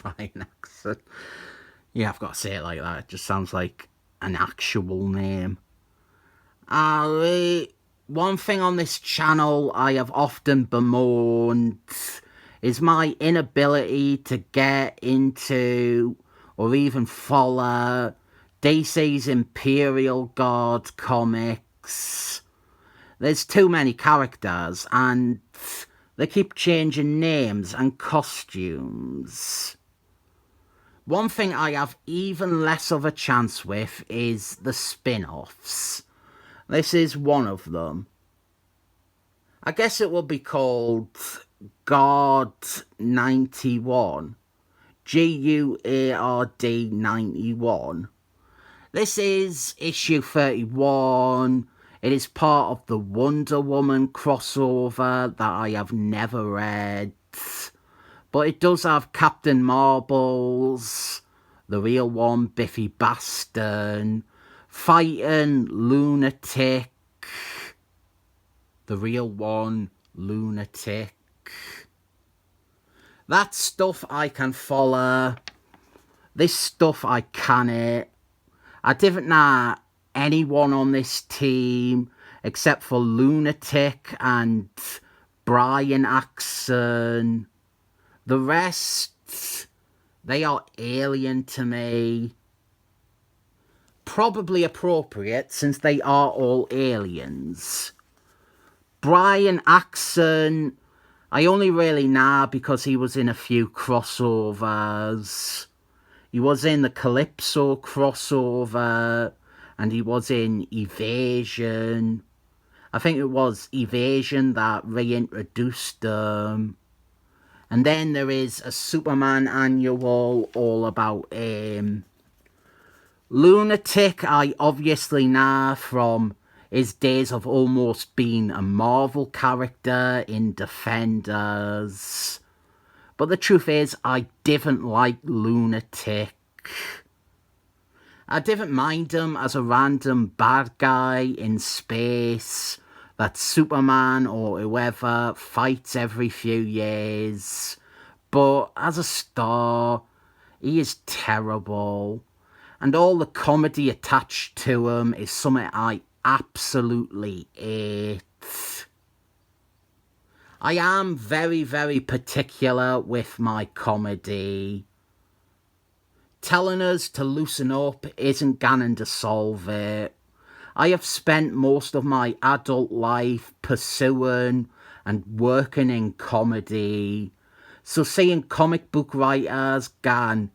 Brian accent. Yeah, I've got to say it like that. It just sounds like an actual name. One thing on this channel I have often bemoaned is my inability to get into or even follow DC's Imperial Guard comics. There's too many characters and they keep changing names and costumes. One thing I have even less of a chance with is the spin-offs. This is one of them. I guess it will be called Guard 91. Guard 91. This is issue 31. It is part of the Wonder Woman crossover that I have never read. But it does have Captain Marbles, the real one, Biffy Batson, fighting Lunatic, the real one, Lunatic. That stuff I can follow. This stuff I can't. I didn't know anyone on this team except for Lunatic and Brian Axon. The rest, they are alien to me. Probably appropriate since they are all aliens. Brian Axon, I only really know because he was in a few crossovers. He was in the Calypso crossover and he was in Evasion. I think it was Evasion that reintroduced them. And then there is a Superman annual all about him. Lunatic, I obviously know from his days of almost being a Marvel character in Defenders. But the truth is, I didn't like Lunatic. I didn't mind him as a random bad guy in space that Superman or whoever fights every few years. But as a star, he is terrible. And all the comedy attached to him is something I absolutely hate. I am very, very particular with my comedy. Telling us to loosen up isn't going to solve it. I have spent most of my adult life pursuing and working in comedy. So seeing comic book writers gone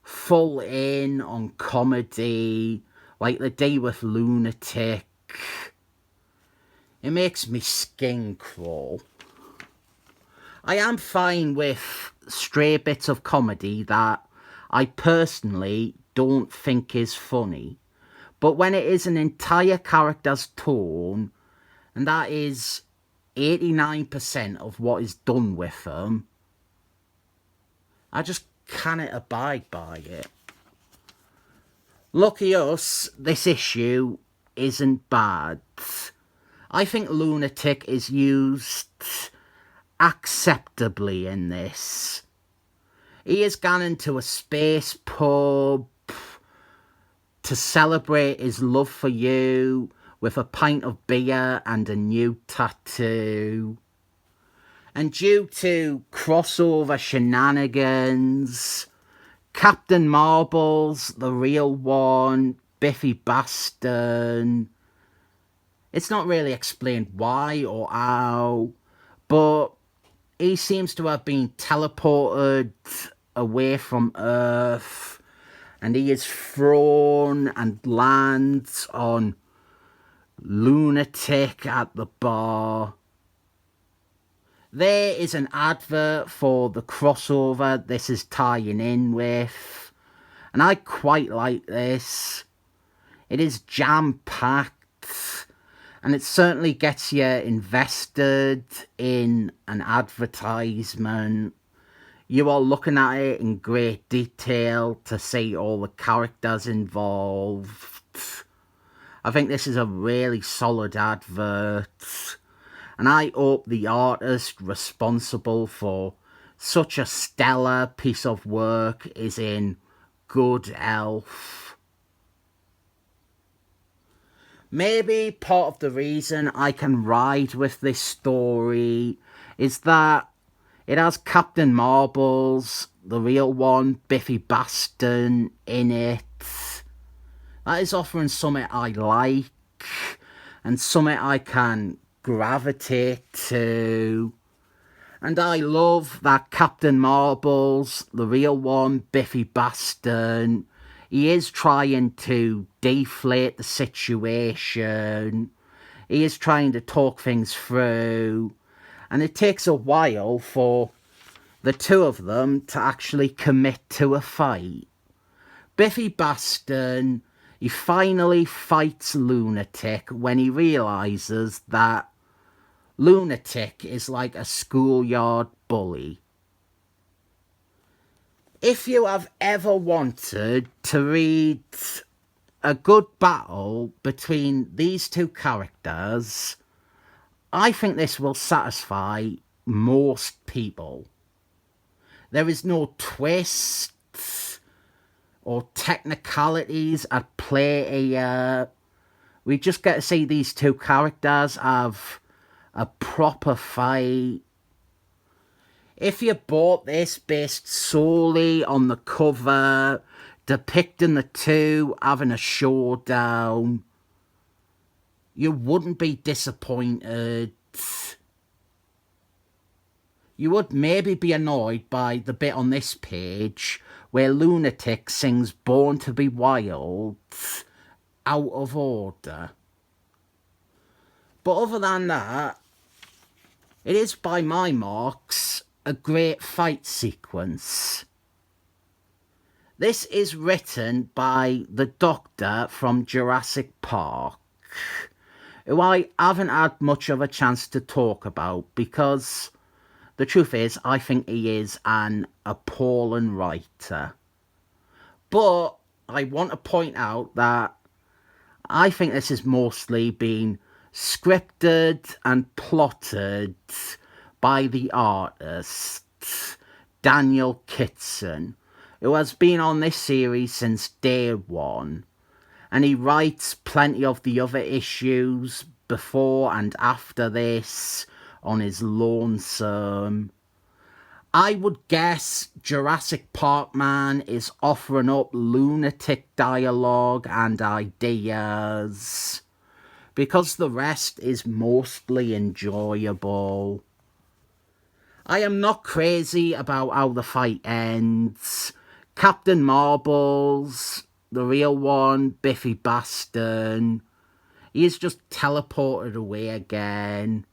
full in on comedy, like they do with Lunatic, it makes me skin crawl. I am fine with stray bits of comedy that I personally don't think is funny. But when it is an entire character's tone, and that is 89% of what is done with them, I just cannot abide by it. Lucky us, this issue isn't bad. I think Lunatic is used acceptably in this. He has gone into a space pub to celebrate his love for you with a pint of beer and a new tattoo. And due to crossover shenanigans, Captain Marbles, the real one, Biffy Baston, it's not really explained why or how, but he seems to have been teleported away from Earth, and he is thrown and lands on Lunatic at the bar. There is an advert for the crossover this is tying in with, and I quite like this. It is jam-packed, and it certainly gets you invested in an advertisement. You are looking at it in great detail to see all the characters involved. I think this is a really solid advert. And I hope the artist responsible for such a stellar piece of work is in Good Elf. Maybe part of the reason I can ride with this story is that it has Captain Marbles, the real one, Biffy Baston, in it. That is offering something I like and something I can gravitate to. And I love that Captain Marbles, the real one, Biffy Baston, he is trying to deflate the situation. He is trying to talk things through. And it takes a while for the two of them to actually commit to a fight. Biffy Baston, he finally fights Lunatic when he realises that Lunatic is like a schoolyard bully. If you have ever wanted to read a good battle between these two characters, I think this will satisfy most people. There is no twists or technicalities at play here. We just get to see these two characters have a proper fight. If you bought this based solely on the cover, depicting the two having a showdown, you wouldn't be disappointed. You would maybe be annoyed by the bit on this page where Lunatic sings Born to be Wild out of order. But other than that, it is by my marks a great fight sequence. This is written by the Doctor from Jurassic Park, who I haven't had much of a chance to talk about because the truth is I think he is an appalling writer. But I want to point out that I think this has mostly been scripted and plotted by the artist Daniel Kitson, who has been on this series since day one, and he writes plenty of the other issues before and after this on his lonesome. I would guess Jurassic Park Man is offering up lunatic dialogue and ideas, because the rest is mostly enjoyable. I am not crazy about how the fight ends. Captain Marbles, the real one, Biffy Baston, he is just teleported away again.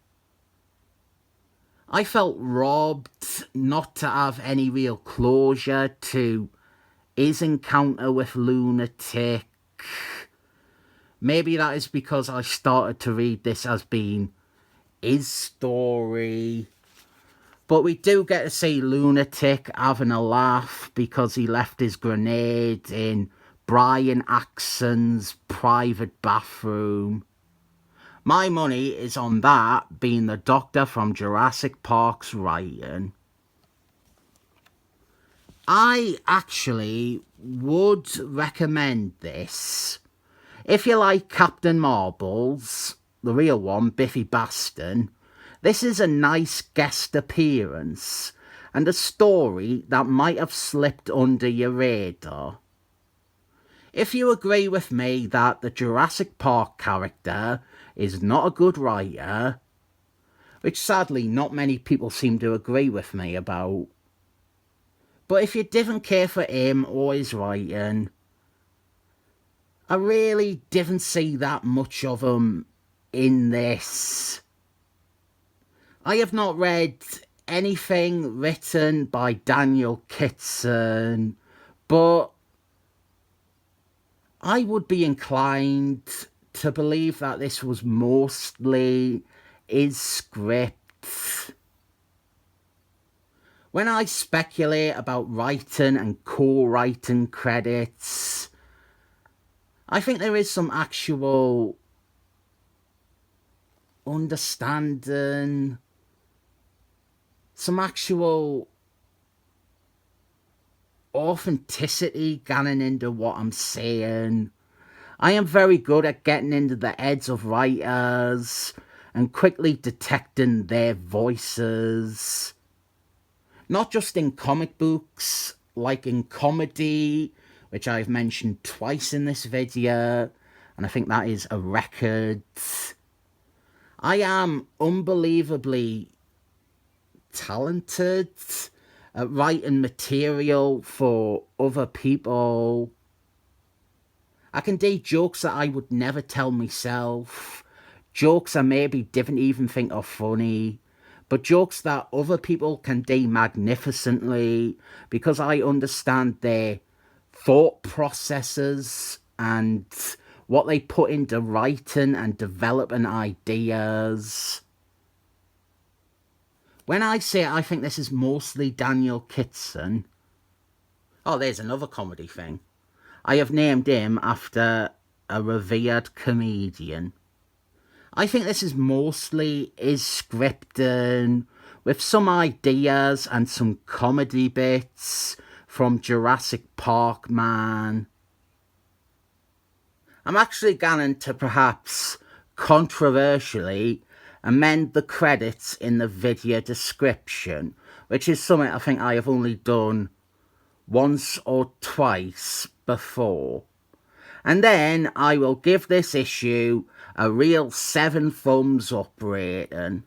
I felt robbed not to have any real closure to his encounter with Lunatic. Maybe that is because I started to read this as being his story. But we do get to see Lunatic having a laugh because he left his grenade in Brian Axon's private bathroom. My money is on that being the Doctor from Jurassic Park's writing. I actually would recommend this. If you like Captain Marbles, the real one, Biffy Baston, this is a nice guest appearance and a story that might have slipped under your radar. If you agree with me that the Jurassic Park character is not a good writer, which sadly not many people seem to agree with me about, but if you didn't care for him or his writing, I really didn't see that much of him in this. I have not read anything written by Daniel Kitson, but I would be inclined to believe that this was mostly his script. When I speculate about writing and co-writing credits, I think there is some actual understanding, some actual authenticity going into what I'm saying. I am very good at getting into the heads of writers and quickly detecting their voices. Not just in comic books, like in comedy, which I've mentioned twice in this video, and I think that is a record. I am unbelievably talented at writing material for other people. I can do jokes that I would never tell myself, jokes I maybe didn't even think are funny, but jokes that other people can do magnificently because I understand their thought processes and what they put into writing and developing ideas. When I say I think this is mostly Daniel Kitson, oh, there's another comedy thing. I have named him after a revered comedian. I think this is mostly his scripting, with some ideas and some comedy bits from Jurassic Park, man. I'm actually going to perhaps controversially amend the credits in the video description, which is something I think I have only done once or twice before. And then I will give this issue a real 7 thumbs up rating.